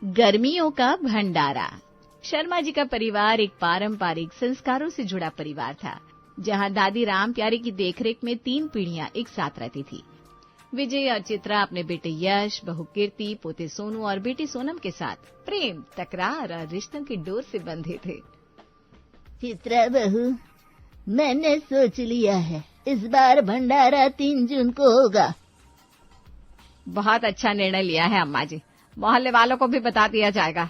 गर्मियों का भंडारा। शर्मा जी का परिवार एक पारंपरिक संस्कारों से जुड़ा परिवार था, जहां दादी राम प्यारी की देखरेख में 3 पीढ़ियां एक साथ रहती थी। विजय और चित्रा अपने बेटे यश, बहू कीर्ति, पोते सोनू और बेटी सोनम के साथ प्रेम, तकरार और रिश्तों की डोर से बंधे थे। चित्रा बहू, मैंने सोच लिया है, इस बार भंडारा 3 जून को होगा। बहुत अच्छा निर्णय लिया है अम्मा जी, मोहल्ले वालों को भी बता दिया जाएगा।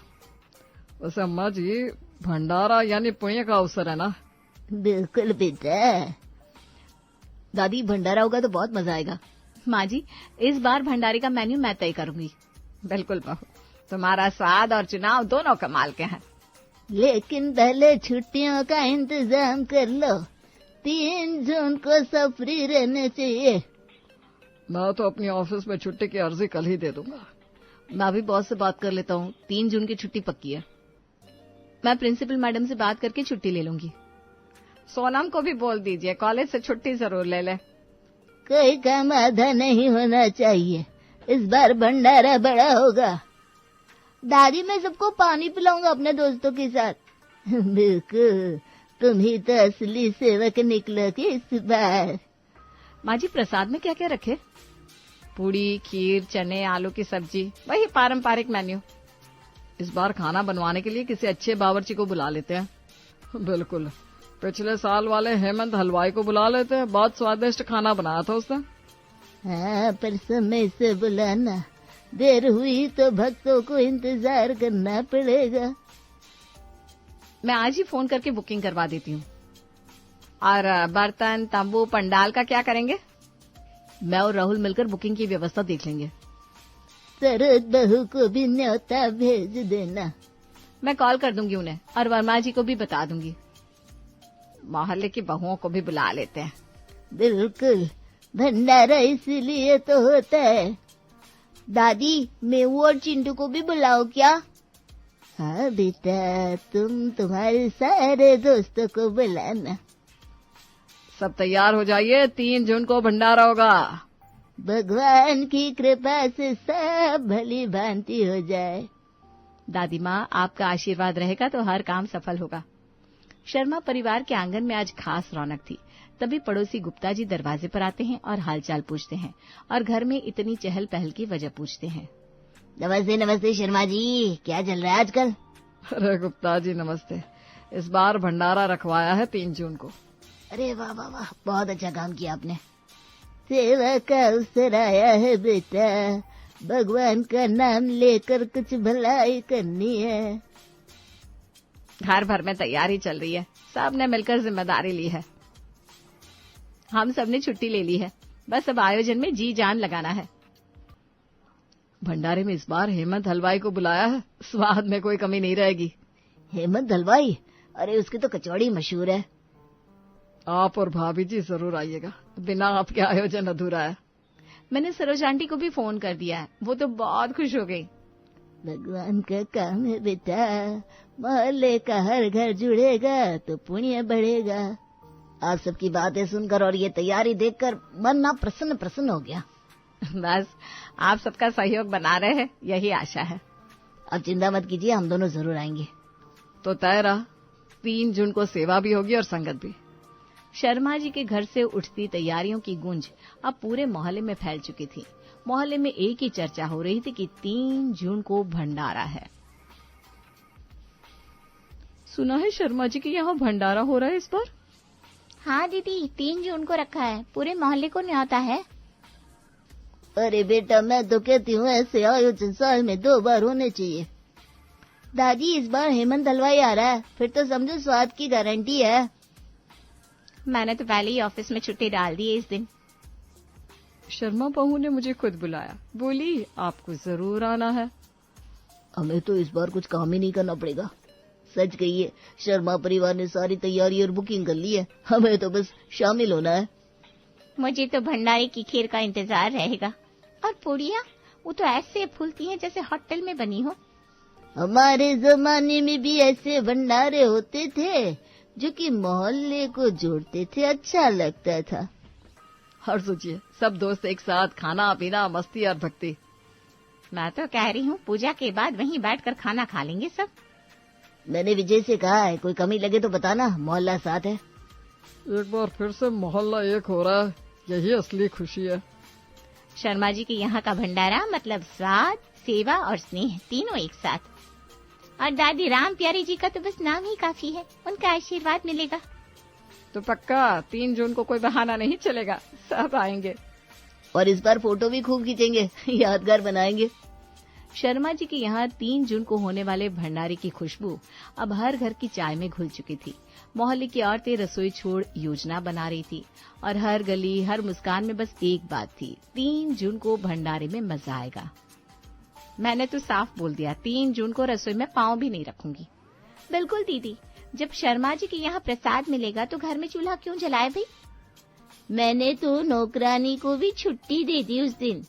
वैसे अम्मा जी, भंडारा यानी पुण्य का अवसर है ना? बिल्कुल बेटा। दादी, भंडारा होगा तो बहुत मजा आएगा। माँ जी, इस बार भंडारे का मेन्यू मैं तय करूंगी। बिल्कुल बहू, तुम्हारा स्वाद और चुनाव दोनों कमाल के हैं। लेकिन पहले छुट्टियों का इंतजाम कर लो, 3 जून को सब फ्री रहने चाहिए। मैं तो अपनी ऑफिस में छुट्टी की अर्जी कल ही दे दूंगा। मैं भी बॉस से बात कर लेता हूँ, 3 जून की छुट्टी पक्की है। मैं प्रिंसिपल मैडम से बात करके छुट्टी ले लूंगी। सोनम को भी बोल दीजिए, कॉलेज से छुट्टी जरूर ले ले। कोई काम आधा नहीं होना चाहिए, इस बार भंडारा बड़ा होगा। दादी, मैं सबको पानी पिलाऊंगा अपने दोस्तों के साथ। बिल्कुल, तुम ही तो असली सेवक निकलोगे इस बार। माँ जी, प्रसाद में क्या क्या रखे? पूड़ी, खीर, चने, आलू की सब्जी, वही पारंपरिक मेन्यू। इस बार खाना बनवाने के लिए किसी अच्छे बावर्ची को बुला लेते हैं। बिल्कुल, पिछले साल वाले हेमंत हलवाई को बुला लेते हैं, बहुत स्वादिष्ट खाना बनाया था उसने। हाँ, पर समय से बुलाना, देर हुई तो भक्तों को इंतजार करना पड़ेगा। मैं आज ही फोन करके बुकिंग करवा देती हूँ। और बर्तन, तंबू, पंडाल का क्या करेंगे? मैं और राहुल मिलकर बुकिंग की व्यवस्था देख लेंगे। सरोज बहू को भी न्योता भेज देना। मैं कॉल कर दूंगी उन्हें, और वर्मा जी को भी बता दूंगी। मोहल्ले की बहुओं को भी बुला लेते हैं। बिल्कुल, भंडारा इसीलिए तो होता है। दादी, मेऊ और चिंटू को भी बुलाओ क्या? हाँ बेटा, तुम तुम्हारे सारे दोस्तों को बुलाना। सब तैयार हो जाइए, 3 जून को भंडारा होगा। भगवान की कृपा से सब भली भांति हो जाए। दादी माँ, आपका आशीर्वाद रहेगा तो हर काम सफल होगा। शर्मा परिवार के आंगन में आज खास रौनक थी। तभी पड़ोसी गुप्ता जी दरवाजे पर आते हैं और हालचाल पूछते हैं, और घर में इतनी चहल पहल की वजह पूछते हैं। नमस्ते नमस्ते शर्मा जी, क्या चल रहा है आजकल? अरे गुप्ता जी नमस्ते, इस बार भंडारा रखवाया है 3 जून को। अरे वाह वाह वाह, बहुत अच्छा काम किया आपने। सेवा का अवसर आया है बेटा, भगवान का नाम लेकर कुछ भलाई करनी है। घर भर में तैयारी चल रही है, सबने मिलकर जिम्मेदारी ली है। हम सबने छुट्टी ले ली है, बस अब आयोजन में जी जान लगाना है। भंडारे में इस बार हेमंत हलवाई को बुलाया है, स्वाद में कोई कमी नहीं रहेगी। हेमंत हलवाई? अरे उसकी तो कचौड़ी मशहूर है। आप और भाभी जी जरूर आइएगा, बिना आपके आयोजन अधूरा है। मैंने सरोज आंटी को भी फोन कर दिया है, वो तो बहुत खुश हो गई। भगवान का काम है बेटा, मोहल्ले का हर घर जुड़ेगा तो पुण्य बढ़ेगा। आप सबकी बातें सुनकर और ये तैयारी देखकर मन ना प्रसन्न प्रसन्न हो गया। बस आप सबका सहयोग बना रहे हैं, यही आशा है। अब चिंता मत कीजिए, हम दोनों जरूर आएंगे। तो तय रहा, 3 जून को सेवा भी होगी और संगत भी। शर्मा जी के घर से उठती तैयारियों की गूंज अब पूरे मोहल्ले में फैल चुकी थी। मोहल्ले में एक ही चर्चा हो रही थी कि 3 जून को भंडारा है। सुना है शर्मा जी के यहाँ भंडारा हो रहा है इस बार? हाँ दीदी, 3 जून को रखा है, पूरे मोहल्ले को न्योता है। अरे बेटा, मैं तो कहती हूँ ऐसे आयोजन साल में 2 बार होने चाहिए। दादी, इस बार हेमंत हलवाई आ रहा है, फिर तो समझो स्वाद की गारंटी है। मैंने तो पहले ही ऑफिस में छुट्टी डाल दी है इस दिन। शर्मा बहू ने मुझे खुद बुलाया, बोली आपको जरूर आना है। हमें तो इस बार कुछ काम ही नहीं करना पड़ेगा। सच कहिए, शर्मा परिवार ने सारी तैयारी और बुकिंग कर ली है, हमें तो बस शामिल होना है। मुझे तो भंडारे की खीर का इंतजार रहेगा। और पूड़ियाँ, वो तो ऐसे फूलती हैं जैसे होटल में बनी हो। हमारे जमाने में भी ऐसे भंडारे होते थे जो कि मोहल्ले को जोड़ते थे, अच्छा लगता था। और सोचिए, सब दोस्त एक साथ खाना पीना, मस्ती और भक्ति। मैं तो कह रही हूँ पूजा के बाद वहीं बैठकर खाना खा लेंगे सब। मैंने विजय से कहा है, कोई कमी लगे तो बताना, मोहल्ला साथ है। एक बार फिर से मोहल्ला एक हो रहा है, यही असली खुशी है। शर्मा जी के यहाँ का भंडारा मतलब स्वाद, सेवा और स्नेह तीनों एक साथ। और दादी राम प्यारी जी का तो बस नाम ही काफी है, उनका आशीर्वाद मिलेगा। तो पक्का 3 जून को कोई बहाना नहीं चलेगा, सब आएंगे। और इस बार फोटो भी खूब खींचेंगे, यादगार बनाएंगे। शर्मा जी के यहाँ 3 जून को होने वाले भंडारे की खुशबू अब हर घर की चाय में घुल चुकी थी। मोहल्ले की औरतें रसोई छोड़ योजना बना रही थी और हर गली हर मुस्कान में बस एक बात थी, 3 जून को भंडारे में मजा आएगा। मैंने तो साफ बोल दिया, 3 जून को रसोई में पाँव भी नहीं रखूंगी। बिल्कुल दीदी, जब शर्मा जी के यहाँ प्रसाद मिलेगा तो घर में चूल्हा क्यों जलाए भाई? मैंने तो नौकरानी को भी छुट्टी दे दी उस दिन।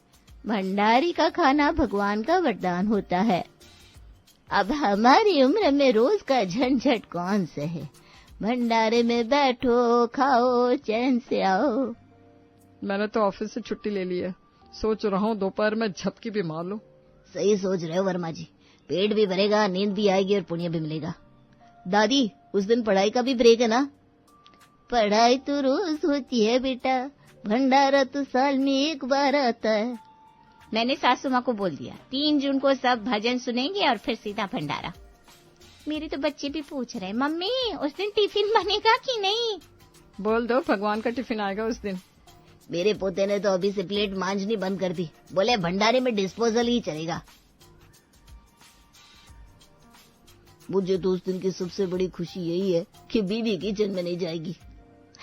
भंडारी का खाना भगवान का वरदान होता है। अब हमारी उम्र में रोज का झंझट कौन सहे। भंडारे में बैठो, खाओ, चैन से आओ। मैंने तो ऑफिस से छुट्टी ले ली है, सोच रहा हूँ दोपहर में झपकी भी मार लूं। सही सोच रहे हो वर्मा जी, पेट भी भरेगा, नींद भी आएगी और पुण्य भी मिलेगा। दादी, उस दिन पढ़ाई का भी ब्रेक है ना? पढ़ाई तो रोज होती है बेटा, भंडारा तो साल में एक बार आता है। मैंने सासू माँ को बोल दिया 3 जून को सब भजन सुनेंगे और फिर सीधा भंडारा। मेरे तो बच्चे भी पूछ रहे, मम्मी उस दिन टिफिन बनेगा कि नहीं? बोल दो भगवान का टिफिन आएगा उस दिन। मेरे पोते ने तो अभी से प्लेट मांजनी बंद कर दी, बोले भंडारे में डिस्पोजल ही चलेगा। मुझे तो उस दिन की सबसे बड़ी खुशी यही है कि बीवी किचन में नहीं जाएगी।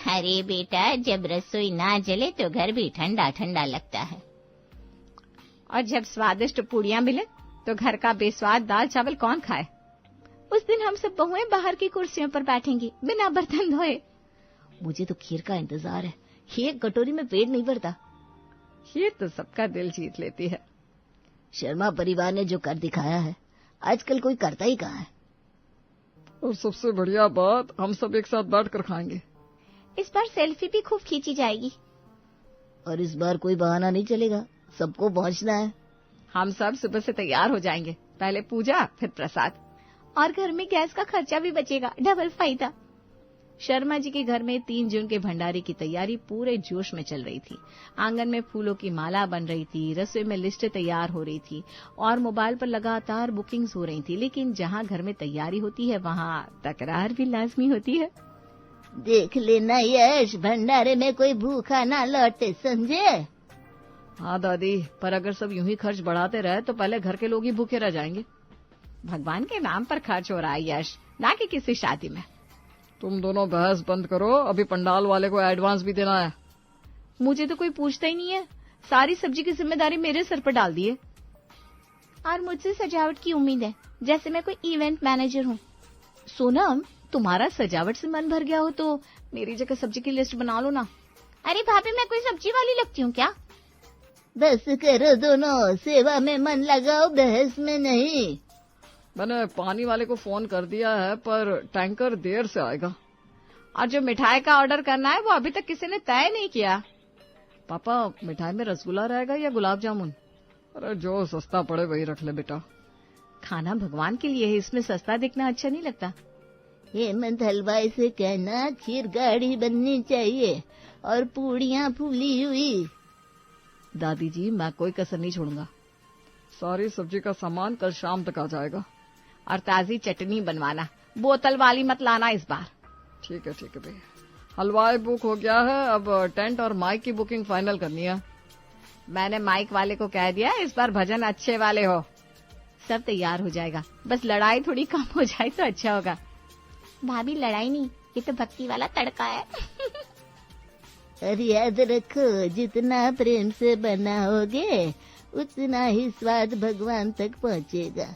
अरे बेटा, जब रसोई ना जले तो घर भी ठंडा ठंडा लगता है। और जब स्वादिष्ट पूड़ियाँ मिले तो घर का बेस्वाद दाल चावल कौन खाए? उस दिन हम सब बहुएं बाहर की कुर्सियों पर बैठेंगी बिना बर्तन धोए। मुझे तो खीर का इंतजार है, एक कटोरी में पेट नहीं भरता। ये तो सबका दिल जीत लेती है। शर्मा परिवार ने जो कर दिखाया है, आजकल कोई करता ही कहाँ है। और सबसे बढ़िया बात, हम सब एक साथ बैठ कर खाएंगे। इस बार सेल्फी भी खूब खींची जाएगी। और इस बार कोई बहाना नहीं चलेगा, सबको पहुंचना है। हम सब सुबह से तैयार हो जाएंगे, पहले पूजा फिर प्रसाद। और घर में गैस का खर्चा भी बचेगा, डबल फायदा। शर्मा जी के घर में 3 जून के भंडारे की तैयारी पूरे जोश में चल रही थी। आंगन में फूलों की माला बन रही थी, रसोई में लिस्ट तैयार हो रही थी और मोबाइल पर लगातार बुकिंग्स हो रही थी। लेकिन जहाँ घर में तैयारी होती है वहाँ तकरार भी लाजमी होती है। देख लेना यश, भंडारे में कोई भूखा ना लौटे, समझे? हाँ दादी, पर अगर सब यूं ही खर्च बढ़ाते रहे तो पहले घर के लोग ही भूखे रह जाएंगे। भगवान के नाम पर खर्च हो रहा है यश, ना कि किसी शादी में। तुम दोनों बहस बंद करो, अभी पंडाल वाले को एडवांस भी देना है। मुझे तो कोई पूछता ही नहीं है, सारी सब्जी की जिम्मेदारी मेरे सर पर डाल दी है। और मुझसे सजावट की उम्मीद है, जैसे मैं कोई इवेंट मैनेजर हूँ। सोनम, तुम्हारा सजावट से मन भर गया हो तो मेरी जगह सब्जी की लिस्ट बना लो ना। अरे भाभी, मैं कोई सब्जी वाली लगती हूँ क्या? बस करो दोनों, सेवा में मन लगाओ, बहस में नहीं। मैंने पानी वाले को फोन कर दिया है, पर टैंकर देर से आएगा। और जो मिठाई का ऑर्डर करना है वो अभी तक किसी ने तय नहीं किया। पापा, मिठाई में रसगुल्ला रहेगा या गुलाब जामुन? अरे जो सस्ता पड़े वही रख ले बेटा। खाना भगवान के लिए है, इसमें सस्ता दिखना अच्छा नहीं लगता। हेमंत हलवाई से कहना खीर गाढ़ी बननी चाहिए और पूड़ियाँ फूली हुई। दादी जी, मैं कोई कसर नहीं छोड़ूंगा। सारी सब्जी का सामान कल शाम तक आ जाएगा। और ताजी चटनी बनवाना, बोतल वाली मत लाना इस बार। ठीक है भैया। हलवाई बुक हो गया है, अब टेंट और माइक की बुकिंग फाइनल करनी है। मैंने माइक वाले को कह दिया इस बार भजन अच्छे वाले हो। सब तैयार हो जाएगा, बस लड़ाई थोड़ी कम हो जाए तो अच्छा होगा। भाभी, लड़ाई नहीं, ये तो भक्ति वाला तड़का है। और याद रखो, जितना प्रेम से बनाओगे उतना ही स्वाद भगवान तक पहुँचेगा।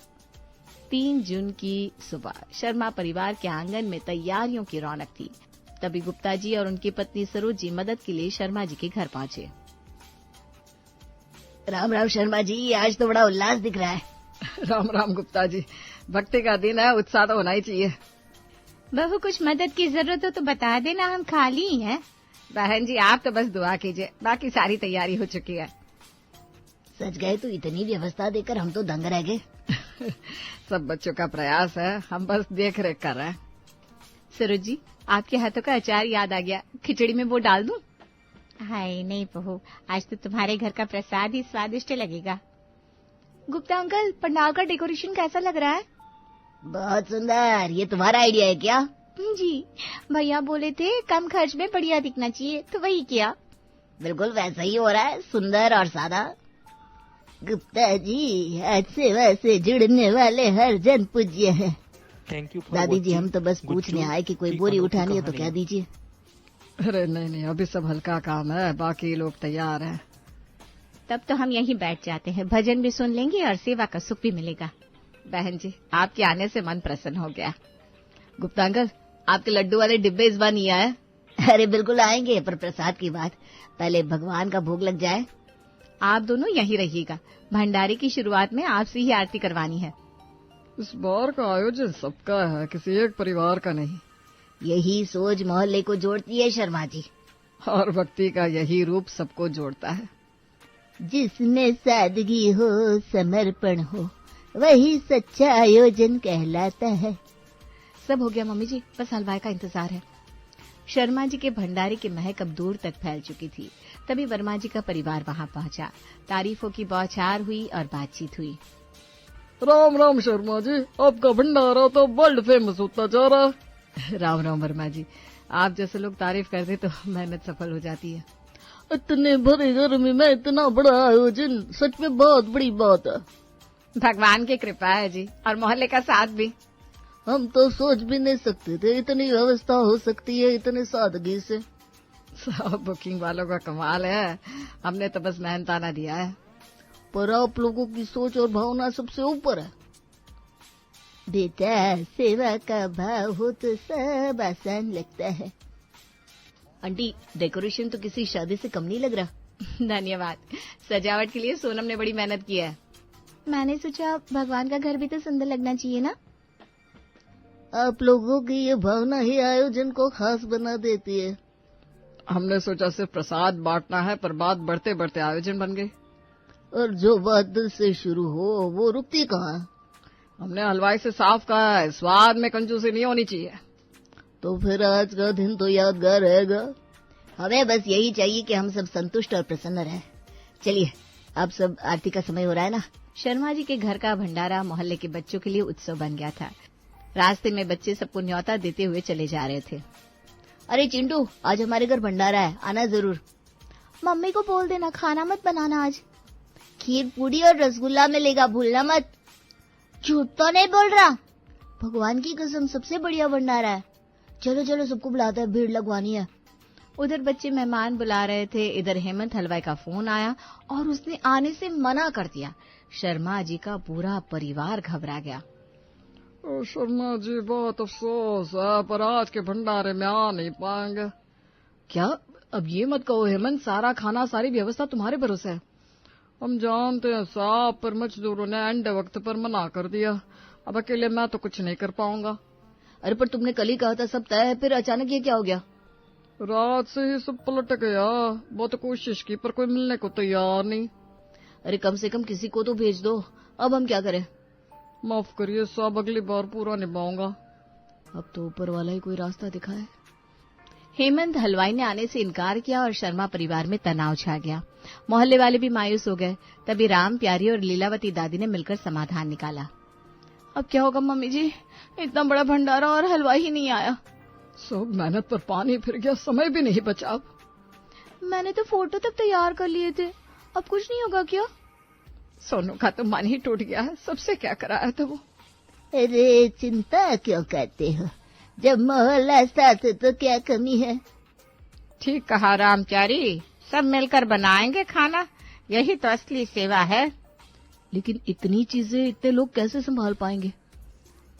3 जून की सुबह शर्मा परिवार के आंगन में तैयारियों की रौनक थी। तभी गुप्ता जी और उनकी पत्नी सरोजी मदद के लिए शर्मा जी के घर पहुंचे। राम राम शर्मा जी, आज तो बड़ा उल्लास दिख रहा है। राम राम गुप्ता जी, भक्ति का दिन है, उत्साह तो होना ही चाहिए। बहू, कुछ मदद की जरूरत हो तो बता देना, हम खाली ही हैं। बहन जी, आप तो बस दुआ कीजिए, बाकी सारी तैयारी हो चुकी है। सच गए तो इतनी व्यवस्था देकर हम तो दंग रह गए। सब बच्चों का प्रयास है, हम बस देख रेख कर रहे हैं। सरोज जी, आपके हाथों का अचार याद आ गया, खिचड़ी में वो डाल दूं? हाय नहीं बहू, आज तो तुम्हारे घर का प्रसाद ही स्वादिष्ट लगेगा। गुप्ता अंकल, पंडाल का डेकोरेशन कैसा लग रहा है? बहुत सुंदर। ये तुम्हारा आइडिया है क्या? जी, भैया बोले थे कम खर्च में बढ़िया दिखना चाहिए, तो वही किया। बिल्कुल वैसा ही हो रहा है, सुंदर और सादा। गुप्ता जी, आज सेवा से जुड़ने वाले हर जन पूज्य हैं। दादी जी, हम तो बस पूछने आए कि कोई बोरी उठानी है तो कह दीजिए। अरे नहीं, अभी सब हल्का काम है, बाकी लोग तैयार हैं। तब तो हम यहीं बैठ जाते हैं, भजन भी सुन लेंगे और सेवा का सुख भी मिलेगा। बहन जी, आपके आने से मन प्रसन्न हो गया। गुप्ता अंकल, आपके लड्डू वाले डिब्बे इस बार नहीं आए? अरे बिल्कुल आएंगे, पर प्रसाद की बात, पहले भगवान का भोग लग जाए। आप दोनों यहीं रहिएगा, भंडारे की शुरुआत में आपसे ही आरती करवानी है। इस बार का आयोजन सबका है, किसी एक परिवार का नहीं। यही सोच मोहल्ले को जोड़ती है शर्मा जी। और भक्ति का यही रूप सबको जोड़ता है। जिसमें सादगी हो, समर्पण हो, वही सच्चा आयोजन कहलाता है। सब हो गया मम्मी जी, बस हलवाई का इंतजार है। शर्मा जी के भंडारे की महक अब दूर तक फैल चुकी थी। तभी वर्मा जी का परिवार वहां पहुंचा। तारीफों की बौछार हुई और बातचीत हुई। राम राम शर्मा जी, आपका भंडारा तो वर्ल्ड फेमस होता जा रहा है। राम राम वर्मा जी, आप जैसे लोग तारीफ करते तो मेहनत सफल हो जाती है। इतने भरे घर में इतना बड़ा आयोजन, सच में बहुत बड़ी बात है। भगवान की कृपा है जी, और मोहल्ले का साथ भी। हम तो सोच भी नहीं सकते थे इतनी व्यवस्था हो सकती है इतने सादगी से। सब बुकिंग वालों का कमाल है, हमने तो बस मेहनताना दिया है। पर आप लोगों की सोच और भावना सबसे ऊपर है। बेटा, सेवा का भाव हो तो सब आसान लगता है। आंटी, डेकोरेशन तो किसी शादी से कम नहीं लग रहा। धन्यवाद। सजावट के लिए सोनम ने बड़ी मेहनत की है। मैंने सोचा भगवान का घर भी तो सुंदर लगना चाहिए ना। आप लोगों की ये भावना ही आयोजन को खास बना देती है। हमने सोचा सिर्फ प्रसाद बांटना है, पर बात बढ़ते बढ़ते आयोजन बन गई। और जो बात दिल से शुरू हो वो रुकती कहाँ? हमने हलवाई से साफ कहा है, स्वाद में कंजूसी नहीं होनी चाहिए। तो फिर आज का दिन तो यादगार रहेगा। हमें बस यही चाहिए कि हम सब संतुष्ट और प्रसन्न रहें। चलिए, अब सब आरती का समय हो रहा है ना। शर्मा जी के घर का भंडारा मोहल्ले के बच्चों के लिए उत्सव बन गया था। रास्ते में बच्चे सबको न्योता देते हुए चले जा रहे थे। अरे चिंटू, आज हमारे घर भंडारा है, आना जरूर। मम्मी को बोल देना खाना मत बनाना आज। खीर पूरी और रसगुल्ला मिलेगा, भूलना मत। झूठ तो नहीं बोल रहा, भगवान की कसम सबसे बढ़िया भंडारा है। चलो चलो, सबको बुलाते हैं, भीड़ लगवानी है। उधर बच्चे मेहमान बुला रहे थे, इधर हेमंत हलवाई का फोन आया और उसने आने से मना कर दिया। शर्मा जी का पूरा परिवार घबरा गया। शर्मा जी, बहुत अफसोस है, पर आज के भंडारे में आ नहीं पाएंगे। क्या? अब ये मत कहो हेमंत, सारा खाना सारी व्यवस्था तुम्हारे भरोसे है। हम जानते हैं साहब, पर मजदूरों ने एंड वक्त पर मना कर दिया। अब अकेले मैं तो कुछ नहीं कर पाऊंगा। अरे पर तुमने कल ही कहा था सब तय है, फिर अचानक ये क्या हो गया? रात से ही सब पलट गया। बहुत कोशिश की पर कोई मिलने को तैयार नहीं। अरे कम से कम किसी को तो भेज दो। अब हम क्या करें? माफ करिए साहब, अगली बार पूरा निभाऊंगा। अब तो ऊपर वाला ही कोई रास्ता दिखाए। हेमंत हलवाई ने आने से इनकार किया और शर्मा परिवार में तनाव छा गया। मोहल्ले वाले भी मायूस हो गए। तभी राम प्यारी और लीलावती दादी ने मिलकर समाधान निकाला। अब क्या होगा मम्मी जी, इतना बड़ा भंडारा और हलवाई ही नहीं आया। सब मेहनत पर पानी फिर गया, समय भी नहीं बचा। अब मैंने तो फोटो तक तैयार कर लिए थे, अब कुछ नहीं होगा क्या? सोनू का तो मन ही टूट गया है, सबसे क्या कराया था वो। अरे चिंता क्यों करते हो, जब मोहल्ला साथ है तो क्या कमी है। ठीक कहा राम प्यारी, सब मिलकर बनाएंगे खाना, यही तो असली सेवा है। लेकिन इतनी चीजें इतने लोग कैसे संभाल पाएंगे?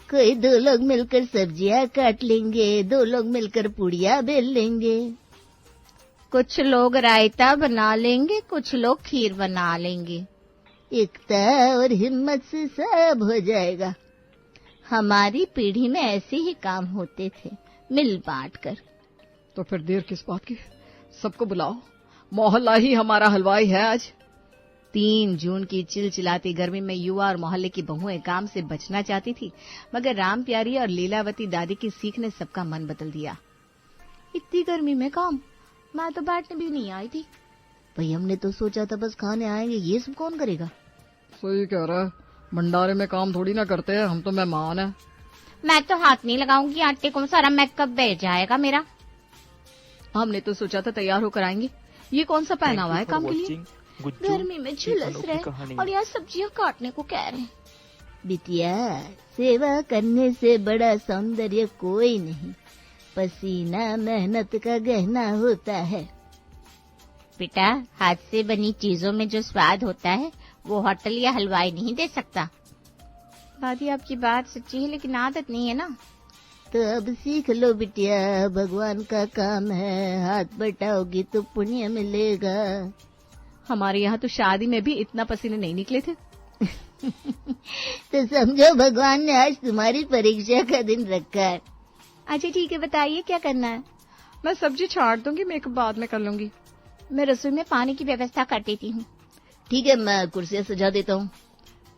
कोई 2 लोग मिलकर सब्जियां काट लेंगे, 2 लोग मिलकर पुड़िया बेल लेंगे, कुछ लोग रायता बना लेंगे, कुछ लोग खीर बना लेंगे। एकता और हिम्मत से सब हो जाएगा। हमारी पीढ़ी में ऐसे ही काम होते थे, मिल बांट कर। तो फिर देर किस बात की, सबको बुलाओ, मोहल्ला ही हमारा हलवाई है आज। 3 जून की चिलचिलाती गर्मी में युवा और मोहल्ले की बहुएं काम से बचना चाहती थी, मगर राम प्यारी और लीलावती दादी की सीख ने सबका मन बदल दिया। इतनी गर्मी में काम, मैं तो बैठने भी नहीं आई थी। भाई हमने तो सोचा था बस खाने आएंगे, ये सब कौन करेगा? सही कह रहा है, भंडारे में काम थोड़ी ना करते हैं, हम तो मेहमान हैं। मैं तो हाथ नहीं लगाऊंगी आटे को, सारा मेकअप बैठ जाएगा मेरा। हमने तो सोचा था तैयार होकर आएंगे, ये कौन सा पहनावा है काम के लिए? गर्मी में झुलस रहे और यहाँ सब्जियाँ काटने को कह रहे हैं। बिटिया, सेवा करने से बड़ा सौंदर्य कोई नहीं, पसीना मेहनत का गहना होता है। बेटा, हाथ से बनी चीजों में जो स्वाद होता है वो होटल या हलवाई नहीं दे सकता। दादी आपकी बात सच्ची है, लेकिन आदत नहीं है ना। तो अब सीख लो बिटिया, भगवान का काम है, हाथ बटाओगी तो पुण्य मिलेगा। हमारे यहाँ तो शादी में भी इतना पसीने नहीं निकले थे। तो समझो भगवान ने आज तुम्हारी परीक्षा का दिन रखा है। अच्छा ठीक है, बताइए क्या करना है? मैं सब्जी छाट दूंगी, मेकअप बाद में कर लूंगी। मैं रसोई में पानी की व्यवस्था कर देती हूँ। ठीक है, मैं कुर्सियाँ सजा देता हूँ।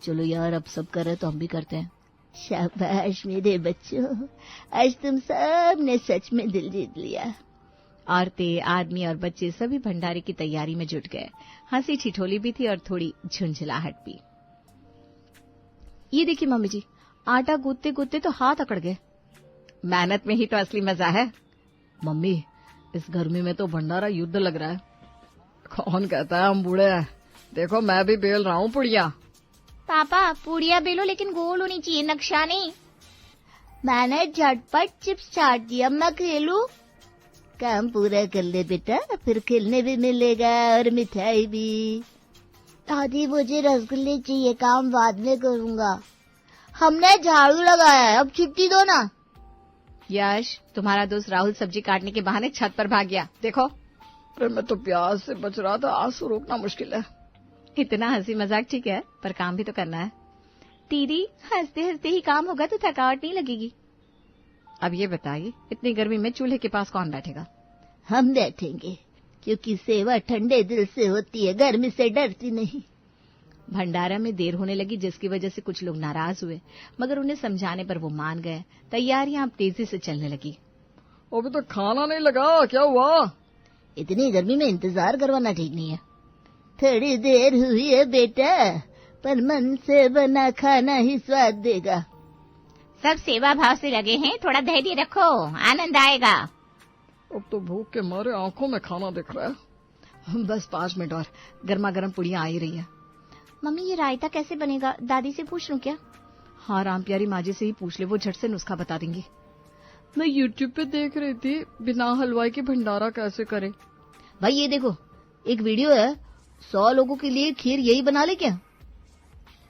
चलो यार, अब सब कर रहे तो हम भी करते हैं। शाबाश मेरे बच्चों, आज तुम सब ने सच में दिल जीत लिया। औरतें, आदमी और बच्चे सभी भंडारे की तैयारी में जुट गए। हंसी ठिठोली भी थी और थोड़ी झुंझलाहट भी। ये देखिए मम्मी जी, आटा गूंथते गूंथते तो हाथ अकड़ गए। मेहनत में ही तो असली मजा है। मम्मी, इस गर्मी में तो भंडारा युद्ध लग रहा है। कौन कहता है हम बूढ़े हैं? देखो मैं भी बेल रहा हूँ पुड़िया। पापा, पूड़िया बेलो लेकिन गोल होनी चाहिए, नक्शा नहीं। मैंने झटपट चिप्स चाट दिया, मैं खेलूं? काम पूरा कर ले बेटा, फिर खेलने भी मिलेगा और मिठाई भी। दादी मुझे रसगुल्ले चाहिए, काम बाद में करूंगा। हमने झाड़ू लगाया है, अब छुट्टी दो ना। यश, तुम्हारा दोस्त राहुल सब्जी काटने के बहाने छत पर भाग गया, देखो। अरे मैं तो प्यास से बच रहा था, आंसू रोकना मुश्किल है। इतना हंसी मजाक ठीक है, पर काम भी तो करना है। दीदी, हंसते हंसते ही काम होगा तो थकावट नहीं लगेगी। अब ये बताइए, इतनी गर्मी में चूल्हे के पास कौन बैठेगा? हम बैठेंगे, क्योंकि सेवा ठंडे दिल से होती है, गर्मी से डरती नहीं। भंडारा में देर होने लगी, जिसकी वजह से कुछ लोग नाराज हुए, मगर उन्हें समझाने पर वो मान गए। तैयारियां अब तेजी से चलने लगी। अभी तो खाना नहीं लगा, क्या हुआ? इतनी गर्मी में इंतजार करवाना ठीक नहीं है। थोड़ी देर हुई है बेटा, पर मन से बना खाना ही स्वाद देगा। सब सेवा भाव से लगे हैं, थोड़ा धैर्य रखो, आनंद आएगा। अब तो भूख के मारे आंखों में खाना दिख रहा है। बस 5 मिनट और, गर्मा गर्म पुड़ियां आ ही रही है। मम्मी, ये रायता कैसे बनेगा? दादी से पूछ लूं क्या? हाँ, राम प्यारी माँ जी से ही पूछ ले, वो झट से नुस्खा बता देंगी। मैं YouTube पे देख रही थी, बिना हलवाई के भंडारा कैसे करे। भाई ये देखो, एक वीडियो है, 100 लोगों के लिए खीर यही बना ले क्या?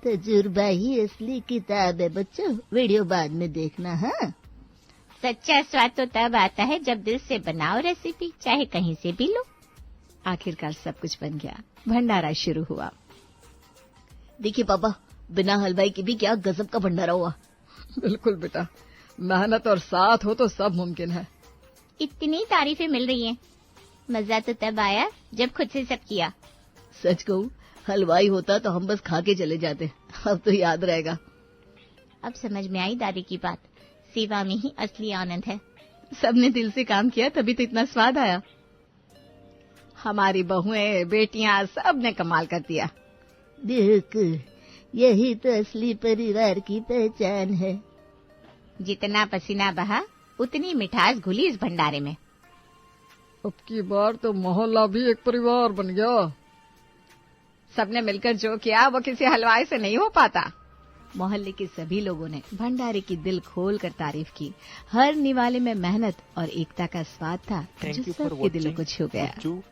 तजुर्बा ही असली किताब है बच्चों, वीडियो बाद में देखना। हाँ, सच्चा स्वाद तो तब आता है जब दिल से बनाओ रेसिपी, चाहे कहीं से भी लो। आखिरकार सब कुछ बन गया, भंडारा शुरू हुआ। देखिए पापा, बिना हलवाई के भी क्या गजब का भंडारा हुआ। बिल्कुल बेटा, मेहनत और साथ हो तो सब मुमकिन है। इतनी तारीफें मिल रही हैं, मजा तो तब आया जब खुद से सब किया। सच कहूँ, हलवाई होता तो हम बस खा के चले जाते, अब तो याद रहेगा। अब समझ में आई दादी की बात, सेवा में ही असली आनंद है। सबने दिल से काम किया तभी तो इतना स्वाद आया। हमारी बहुएं, बेटियां, सब ने कमाल कर दिया। बिल्कुल, यही तो असली परिवार की पहचान है। जितना पसीना बहा, उतनी मिठास घुली इस भंडारे में। अब की बार तो मोहल्ला भी एक परिवार बन गया। सबने मिलकर जो किया वो किसी हलवाई से नहीं हो पाता। मोहल्ले के सभी लोगों ने भंडारे की दिल खोल कर तारीफ की। हर निवाले में मेहनत और एकता का स्वाद था, जो सबके दिलों को छू गया।